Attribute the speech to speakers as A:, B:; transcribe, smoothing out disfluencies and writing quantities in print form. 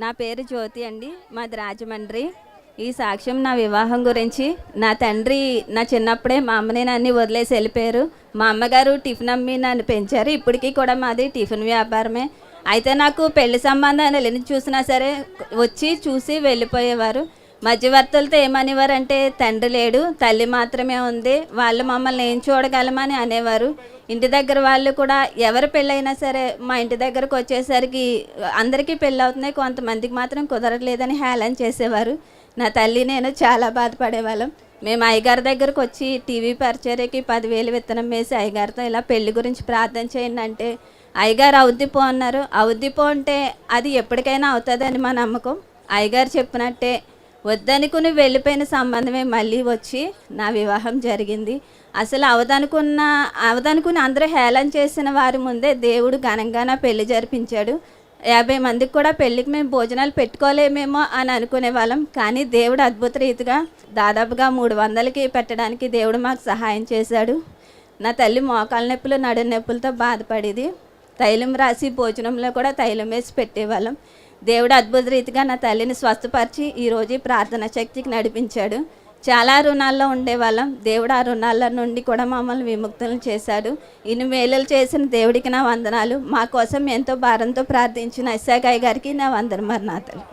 A: నా పేరు జ్యోతి అండి. మాది రాజమండ్రి. ఈ సాక్ష్యం నా వివాహం గురించి. నా తండ్రి నా చిన్నప్పుడే మా అమ్మని నన్ను వదిలేసి వెళ్ళిపోయారు. మా అమ్మగారు టిఫిన్ అమ్మి నన్ను పెంచారు. ఇప్పటికీ కూడా మాది టిఫిన్ వ్యాపారమే. అయితే నాకు పెళ్లి సంబంధాలు ఎన్ని చూసినా సరే వచ్చి చూసి వెళ్ళిపోయేవారు. మధ్యవర్తులతో ఏమనేవారంటే, తండ్రి లేడు, తల్లి మాత్రమే ఉంది, వాళ్ళు మమ్మల్ని ఏం చూడగలమని అనేవారు. ఇంటి దగ్గర వాళ్ళు కూడా ఎవరు పెళ్ళైనా సరే మా ఇంటి దగ్గరకు వచ్చేసరికి అందరికీ పెళ్ళి అవుతున్నాయి, కొంతమందికి మాత్రం కుదరట్లేదని హేళన చేసేవారు. నా తల్లి నేను చాలా బాధపడేవాళ్ళం. మేము అయ్యగారి దగ్గరకు వచ్చి టీవీ పరిచర్యకి 10,000 విత్తనం వేసి అయ్యగారితో ఇలా పెళ్లి గురించి ప్రార్థన చేయండి అంటే, అయ్యగారు అవుద్ది పో అన్నారు. అవుద్ది పో అంటే అది ఎప్పటికైనా అవుతుందని మా నమ్మకం. అయ్యగారు చెప్పినట్టే వద్దనుకుని వెళ్ళిపోయిన సంబంధమే మళ్ళీ వచ్చి నా వివాహం జరిగింది. అసలు అవదనుకుని అందరూ హేళన చేసిన వారి ముందే దేవుడు ఘనంగా నా పెళ్లి జరిపించాడు. 50 మందికి కూడా పెళ్ళికి మేము భోజనాలు పెట్టుకోలేమేమో అని అనుకునే వాళ్ళం. కానీ దేవుడు అద్భుత రీతిగా దాదాపుగా 300కి పెట్టడానికి దేవుడు మాకు సహాయం చేశాడు. నా తల్లి మోకాళ్ళ నొప్పులు, నడు నొప్పులతో బాధపడేది. తైలం రాసి భోజనంలో కూడా తైలం వేసి పెట్టేవాళ్ళం. దేవుడు అద్భుత రీతిగా నా తల్లిని స్వస్థపరిచి ఈరోజు ప్రార్థన శక్తికి నడిపించాడు. చాలా రుణాల్లో ఉండేవాళ్ళం. దేవుడు ఆ రుణాల నుండి కూడా మమ్మల్ని విముక్తులను చేశాడు. ఇన్ని మేలులు చేసిన దేవుడికి నా వందనాలు. మా కోసం ఎంతో భారంతో ప్రార్థించిన ఇస్సాక్ అయ్య గారికి నా వందనమరణాతలు.